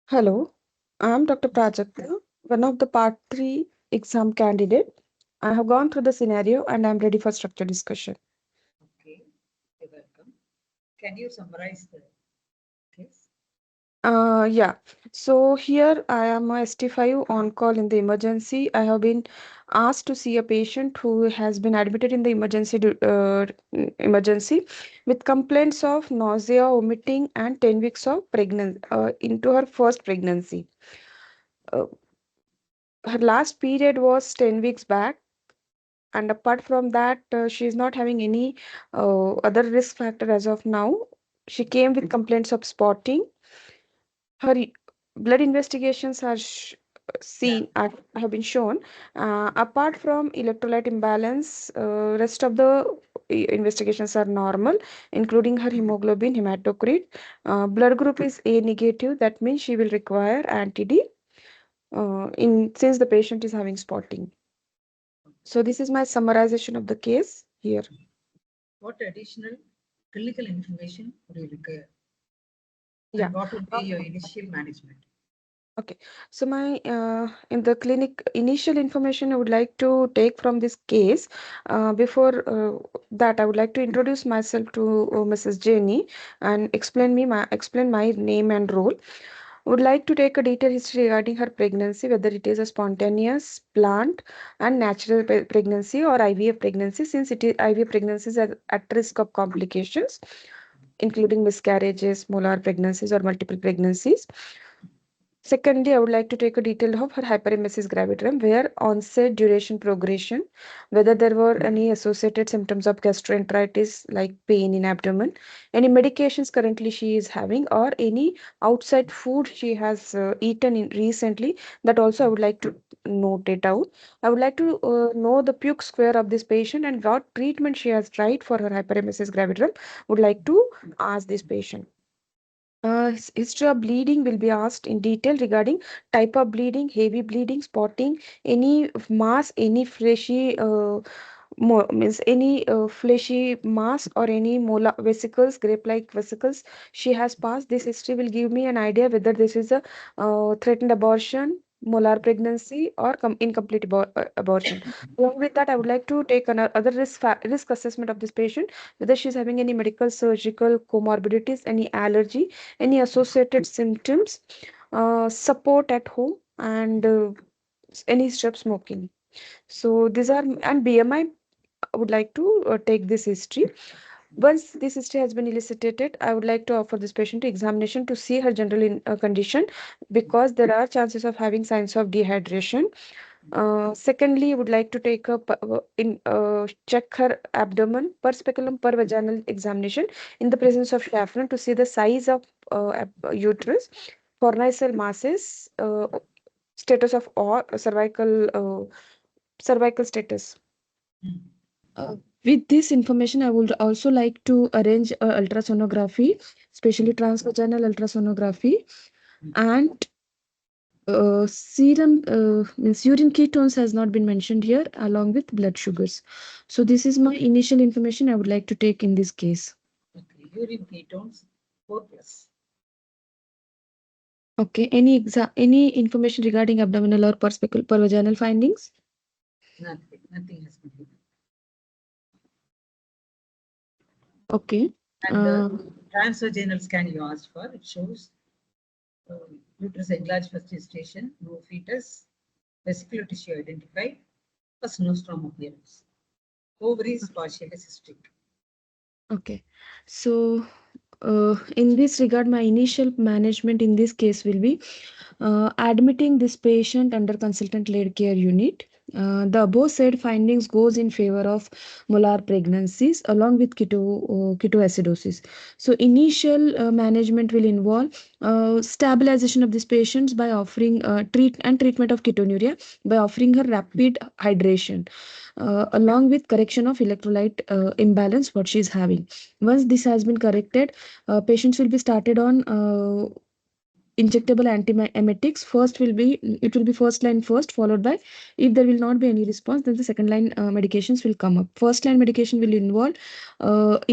Hello, I'm Dr. Prajakta, one of the Part 3 exam candidate. I have gone through the scenario and I'm ready for structured discussion. Okay, you're welcome. Can you summarize the case? Yeah, so here I am a ST5 on call in the emergency. I have been asked to see a patient who has been admitted in the emergency with complaints of nausea, vomiting, and 10 weeks of pregnancy into her first pregnancy. Uh, Her last period was 10 weeks back, and apart from that she is not having any other risk factor as of now. She came with complaints of spotting. Her blood investigations are Yeah. have been shown. Apart from electrolyte imbalance, rest of the investigations are normal, including her hemoglobin, hematocrit. Blood group is A negative, that means she will require anti-D in since the patient is having spotting. So this is my summarization of the case here. What additional clinical information would you require? Yeah. And what would be Uh, your initial management? okay. So my in the clinic initial information I would like to take from this case. Before that, I would like to introduce myself to Mrs. Jenny and explain my name and role. Would like to take a detailed history regarding her pregnancy, whether it is a spontaneous, planned, and natural pregnancy or IVF pregnancy, since it is IVF pregnancies are at risk of complications, including miscarriages, molar pregnancies, or multiple pregnancies. Secondly, I would like to take a detail of her hyperemesis gravidarum, where onset, duration, progression, whether there were any associated symptoms of gastroenteritis like pain in abdomen, any medications currently she is having, or any outside food she has eaten in recently. That also I would like to note it out. I would like to know the puke square of this patient and what treatment she has tried for her hyperemesis gravidarum. Would like to ask this patient. History of bleeding will be asked in detail regarding type of bleeding, heavy bleeding, spotting, any mass, any fleshy means any fleshy mass or any molar vesicles, grape-like vesicles she has passed. This history will give me an idea whether this is a threatened abortion, molar pregnancy, or incomplete abortion. Along with that, I would like to take another other risk assessment of this patient, whether she's having any medical, surgical comorbidities, any allergy, any associated symptoms, support at home, and any history of smoking. So these are, and BMI, I would like to take this history. Once this history has been elicited, I would like to offer this patient to examination to see her general condition, because there are chances of having signs of dehydration. Secondly, I would like to take a check her abdomen per speculum per vaginal examination in the presence of Shafran to see the size of uterus, fornical masses, status of or cervical status. Hmm. With this information, I would also like to arrange ultrasonography, especially transvaginal ultrasonography, and serum means urine ketones has not been mentioned here, along with blood sugars. So this is my initial information I would like to take in this case. Okay, urine ketones 4 plus. Okay, any information regarding abdominal or per vaginal findings? Nothing has been given. Okay. And Uh, transvaginal scan you asked for, it shows uh, uterus enlarged first gestation, no fetus, vesicular tissue identified, first nostrum appearance. Ovaries partially cystic. okay. So in this regard, my initial management in this case will be admitting this patient under consultant-led care unit. The above said findings goes in favor of molar pregnancies along with ketoacidosis. So initial management will involve stabilization of these patients by offering treatment of ketonuria by offering her rapid hydration along with correction of electrolyte imbalance what she is having. Once this has been corrected, patients will be started on injectable antiemetics. First will be, it will be first line first, followed by, if there will not be any response, then the second line medications will come up. First line medication will involve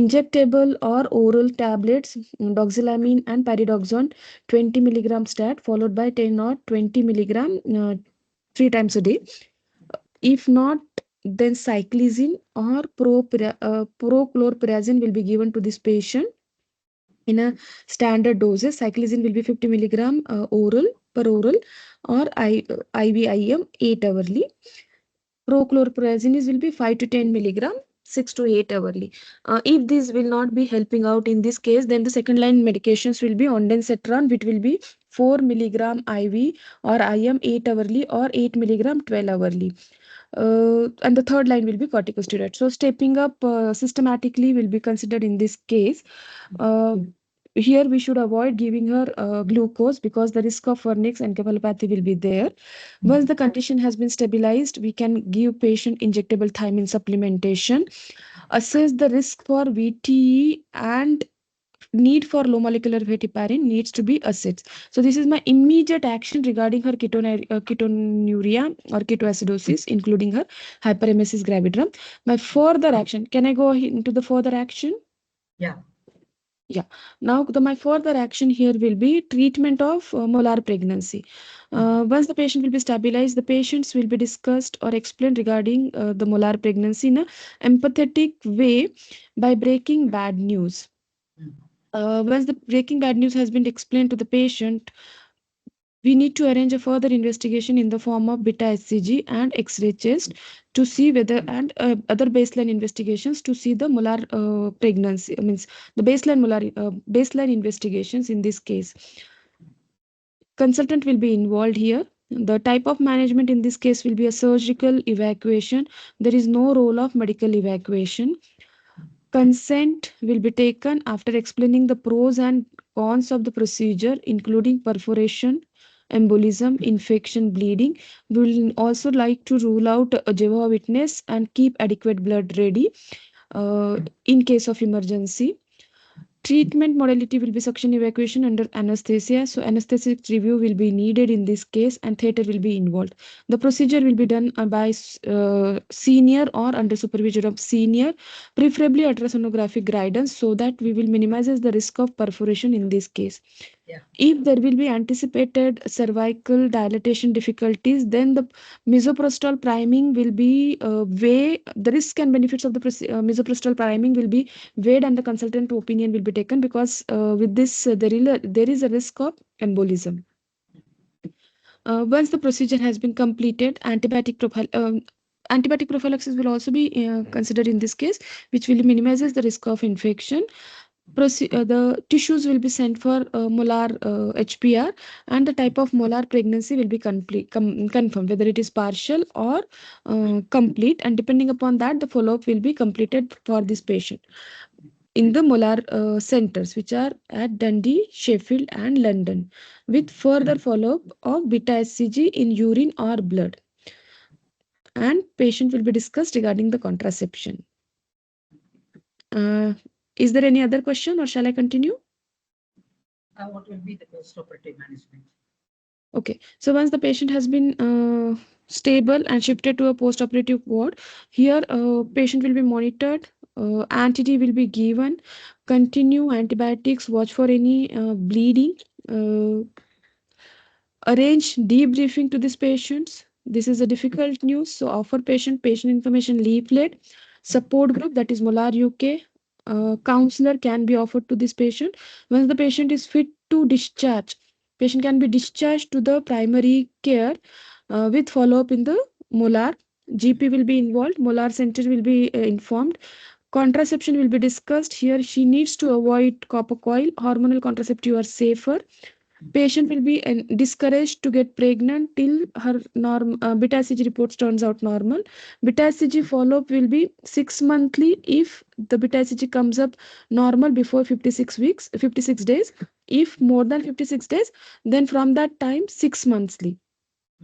injectable or oral tablets, doxylamine and pyridoxine 20 milligram stat, followed by 10 or 20 milligram 3 times a day. If not, then cyclizine or prochlorperazine will be given to this patient in a standard doses. Cyclizine will be 50 milligram oral per oral, or IVIM 8 hourly. Prochlorperazine will be 5 to 10 milligram 6 to 8 hourly. If this will not be helping out in this case, then the second line medications will be ondansetron, which will be 4 milligram IV or IM 8 hourly, or 8 milligram 12 hourly. And the third line will be corticosteroid. So stepping up systematically will be considered in this case. Uh, Here we should avoid giving her glucose, because the risk of vernix encephalopathy will be there. Once the condition has been stabilized, we can give patient injectable thiamine supplementation, assess the risk for VTE, and need for low molecular weight heparin needs to be assessed. So this is my immediate action regarding her ketonuria or ketoacidosis, including her hyperemesis gravidarum. My further action, can I go into the further action? Yeah. Yeah. Now, my further action here will be treatment of molar pregnancy. Once the patient will be stabilized, the patients will be discussed or explained regarding the molar pregnancy in a empathetic way by breaking bad news. Once the breaking bad news has been explained to the patient, we need to arrange a further investigation in the form of beta HCG and X-ray chest to see whether, and other baseline investigations to see the molar pregnancy. Means the baseline investigations in this case. Consultant will be involved here. The type of management in this case will be a surgical evacuation. There is no role of medical evacuation. Consent will be taken after explaining the pros and cons of the procedure, including perforation, embolism, infection, bleeding. We will also like to rule out a Jehovah Witness and keep adequate blood ready in case of emergency. Treatment modality will be suction evacuation under anesthesia. So anesthetic review will be needed in this case, and theater will be involved. The procedure will be done by senior or under supervision of senior, preferably ultrasonographic guidance, so that we will minimize the risk of perforation in this case. Yeah. If there will be anticipated cervical dilatation difficulties, then the misoprostol priming will be weigh the risk and benefits of the misoprostol priming will be weighed, and the consultant opinion will be taken, because with this there is a risk of embolism. Once the procedure has been completed, antibiotic prophylaxis will also be considered in this case, which will minimizes the risk of infection. The tissues will be sent for molar HPR, and the type of molar pregnancy will be confirmed, whether it is partial or complete, and depending upon that, the follow-up will be completed for this patient in the molar centers, which are at Dundee, Sheffield, and London, with further follow-up of beta HCG in urine or blood. And patient will be discussed regarding the contraception. Is there any other question, or shall I continue? What will be the post-operative management? Okay, so once the patient has been stable and shifted to a post-operative ward, here patient will be monitored, anti-D will be given, continue antibiotics, watch for any bleeding, uh, arrange debriefing to these patients. This is a difficult news, so offer patient information leaflet, support group, that is Molar UK. Counselor can be offered to this patient. Once the patient is fit to discharge, patient can be discharged to the primary care with follow-up in the Molar. GP will be involved. Molar center will be informed. Contraception will be discussed. Here she needs to avoid copper coil. Hormonal contraceptive are safer. Patient will be discouraged to get pregnant till her beta HCG reports turns out normal. Beta HCG follow-up will be 6 monthly if the beta HCG comes up normal before 56 days. If more than 56 days, then from that time 6 monthly.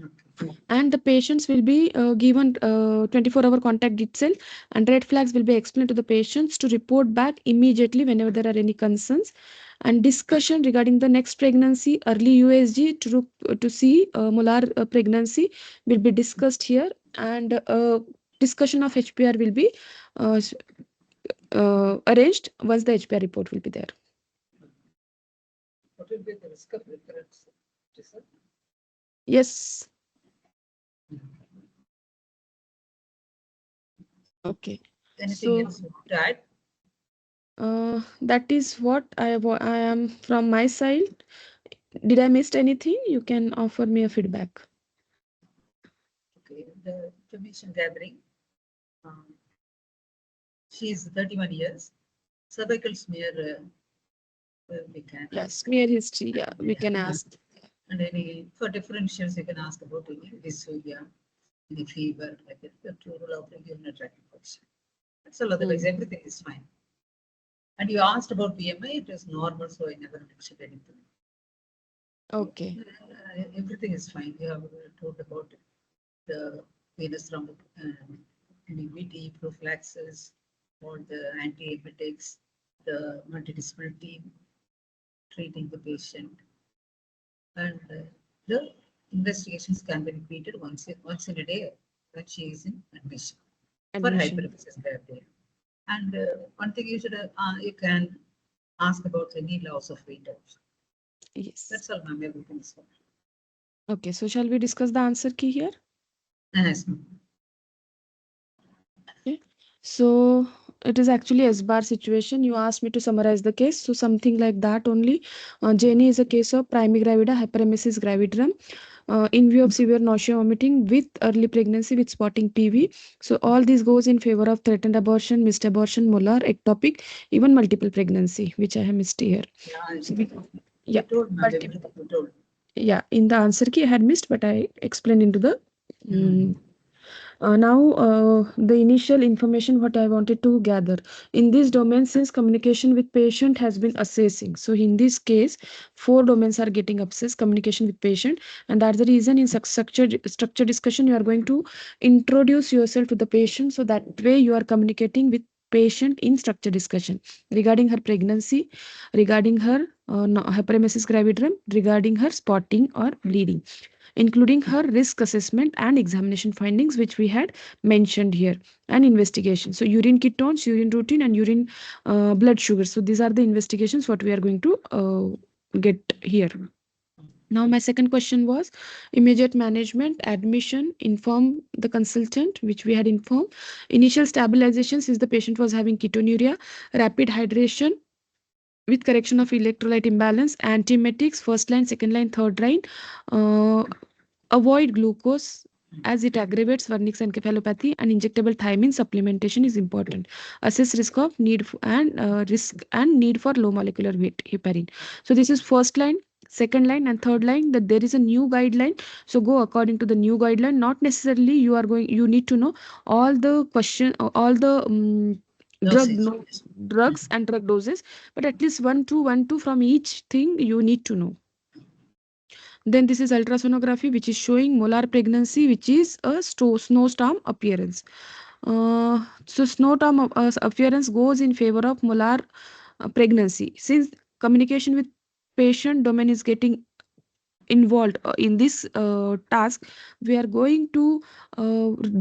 Okay. And the patients will be given 24-hour contact details, and red flags will be explained to the patients to report back immediately whenever there are any concerns. and discussion regarding the next pregnancy, early USG to see molar pregnancy will be discussed here, and discussion of HPR will be uh, s- arranged once the HPR report will be there. What will be the risk of recurrence? Yes. Okay. Anything So else to add? that is what I am from my side. Did I missed anything? You can offer me a feedback. Okay, the information gathering. Um, she is 31 years. Cervical smear, we can Yes, ask. smear history. Yeah, we Yeah. can ask. And any for differentials, you can ask about any dysphagia, any fever, like the rule of urinary tract infection. That's all. Otherwise, Mm. everything is fine. And you asked about BMI, it is normal, so I never mentioned anything. Okay. Everything is fine. You have told about the venous thrombo, any VT prophylaxis, or the antiemetics, the multidisciplinary team treating the patient, and the investigations can be repeated once in a day when she is in admission for Admission. hyperemesis gravidarum. And one thing you can ask about any loss of weight also. Yes. That's all, ma'am. Everything is fine. Okay, so shall we discuss the answer key here? Yes, ma'am. Okay. So it is actually S bar situation. You asked me to summarize the case. So something like that only. Jenny is a case of primary gravida hyperemesis gravidarum. In view of severe nausea vomiting with early pregnancy with spotting PV. So all this goes in favor of threatened abortion, missed abortion, molar, ectopic, even multiple pregnancy, which I have missed here. Yeah, So you yeah, told, ma'am, multiple. everything you told. Yeah, in the answer key I had missed, but I explained into the Mm. mm, now, the initial information what I wanted to gather in this domain, since communication with patient has been assessing. So in this case, four domains are getting assessed: communication with patient, and that's the reason in structure discussion you are going to introduce yourself to the patient, so that way you are communicating with patient in structure discussion regarding her pregnancy, regarding her hyperemesis gravidarum, regarding her spotting or bleeding, including her risk assessment and examination findings, which we had mentioned here, and investigation. So, urine ketones, urine routine, and urine blood sugar. So, these are the investigations what we are going to get here. Now, my second question was immediate management, admission, inform the consultant, which we had informed. Initial stabilization, since the patient was having ketonuria, rapid hydration with correction of electrolyte imbalance, antiemetics, first line, second line, third line. Uh, Avoid glucose as it aggravates vernix encephalopathy, and injectable thiamine supplementation is important. Assess risk of need and risk and need for low molecular weight heparin. So this is first line, second line, and third line, that there is a new guideline. So go according to the new guideline. Not necessarily you are going. You need to know all the question, all the drug Dosage. no, drugs and drug doses, but at least one two from each thing you need to know. Then this is ultrasonography, which is showing molar pregnancy, which is a snowstorm appearance. So snowstorm appearance goes in favor of molar pregnancy. Since communication with patient domain is getting involved in this task, we are going to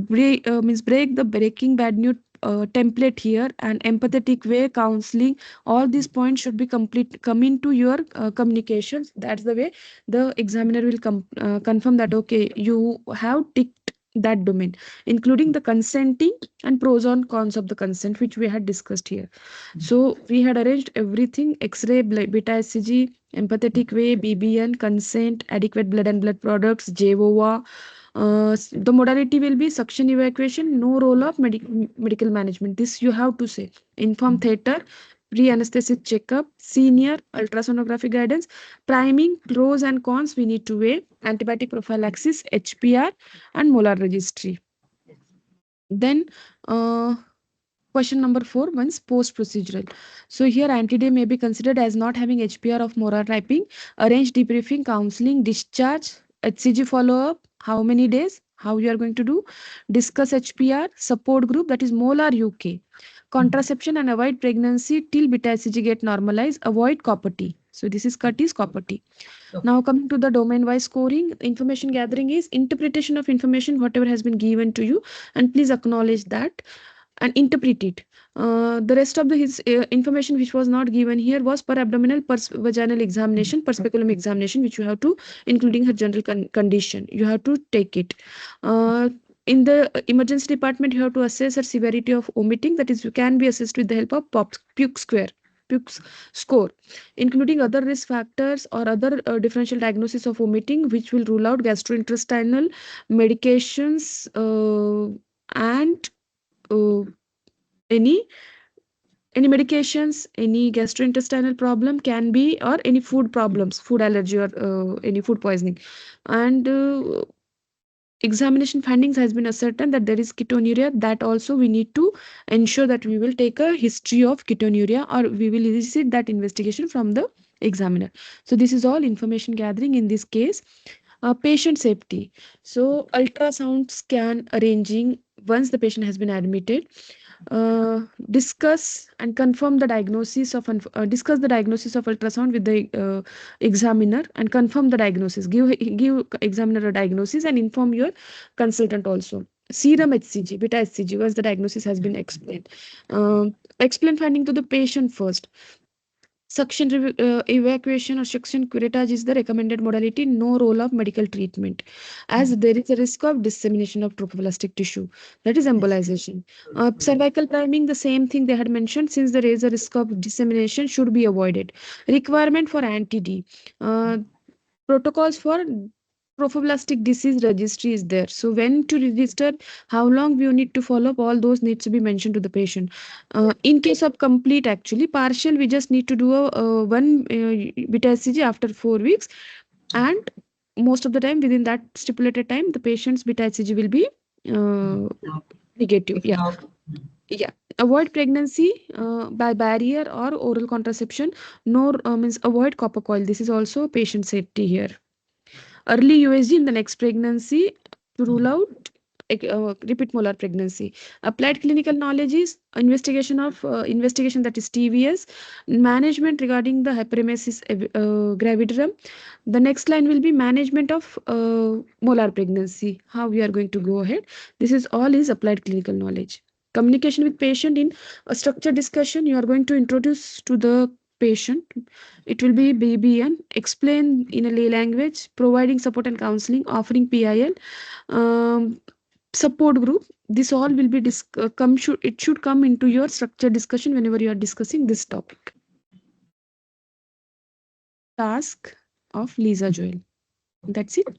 break the breaking bad news template here, and empathetic way counseling, all these points should be complete come into your communications. That's the way the examiner will confirm that okay, you have ticked that domain, including the consenting and pros and cons of the consent, which we had discussed here. So we had arranged everything: X-ray, beta HCG, empathetic way, BBN, consent, adequate blood and blood products, JOVA. The modality will be suction evacuation, no role of medical management. This you have to say. Inform theater, pre-anesthetic checkup, senior ultrasonography guidance, priming, pros and cons we need to weigh, antibiotic prophylaxis, HPR, and molar registry. Then question number 4, once post procedural. So here anti-day may be considered as not having HPR of molar typing, arrange debriefing, counseling, discharge, HCG follow-up, how many days, how you are going to do, discuss HPR, support group, that is Molar UK. contraception and avoid pregnancy till beta HCG get normalized, avoid copper T. So this is cut is copper T. Okay. Now coming to the domain wise scoring, information gathering is interpretation of information whatever has been given to you, and please acknowledge that and interpret it. The rest of the his information which was not given here was per abdominal, per vaginal examination, per speculum examination, which you have to, including her general condition, you have to take it. In the emergency department, you have to assess her severity of vomiting. That is, you can be assessed with the help of puke square, puke score, including other risk factors or other differential diagnosis of vomiting, which will rule out gastrointestinal medications and uh, any any medications, any gastrointestinal problem can be, or any food problems, food allergy, or any food poisoning. And examination findings has been ascertained that there is ketonuria. That also we need to ensure that we will take a history of ketonuria, or we will elicit that investigation from the examiner. So this is all information gathering in this case. Patient safety. So ultrasound scan arranging once the patient has been admitted. Discuss and confirm the diagnosis of discuss the diagnosis of ultrasound with the examiner and confirm the diagnosis. Give examiner a diagnosis and inform your consultant also. Serum HCG, beta HCG, once the diagnosis has been explained. Explain finding to the patient first. Suction evacuation or suction curettage is the recommended modality. No role of medical treatment, as there is a risk of dissemination of trophoblastic tissue. That is Yes. embolization. Cervical priming, the same thing they had mentioned. Since there is a risk of dissemination, should be avoided. Requirement for anti-D. Protocols for trophoblastic disease registry is there. So when to register, how long you need to follow up, all those needs to be mentioned to the patient. In case of complete, actually partial, we just need to do a one beta HCG after 4 weeks, and most of the time within that stipulated time, the patient's beta HCG will be uh, Now, negative. if Yeah, now, yeah. Avoid pregnancy by barrier or oral contraception. No means avoid copper coil. This is also patient safety here. Early USG in the next pregnancy to rule out repeat molar pregnancy. Applied clinical knowledge is investigation, that is TVS, management regarding the hyperemesis gravidarum. The next line will be management of molar pregnancy. How we are going to go ahead. This is all is applied clinical knowledge. Communication with patient in a structured discussion. You are going to introduce to the patient. It will be BBN, explain in a lay language, providing support and counseling, offering PIL, um, support group. This all will be it should come into your structured discussion whenever you are discussing this topic. Task of Lisa Joel. That's it.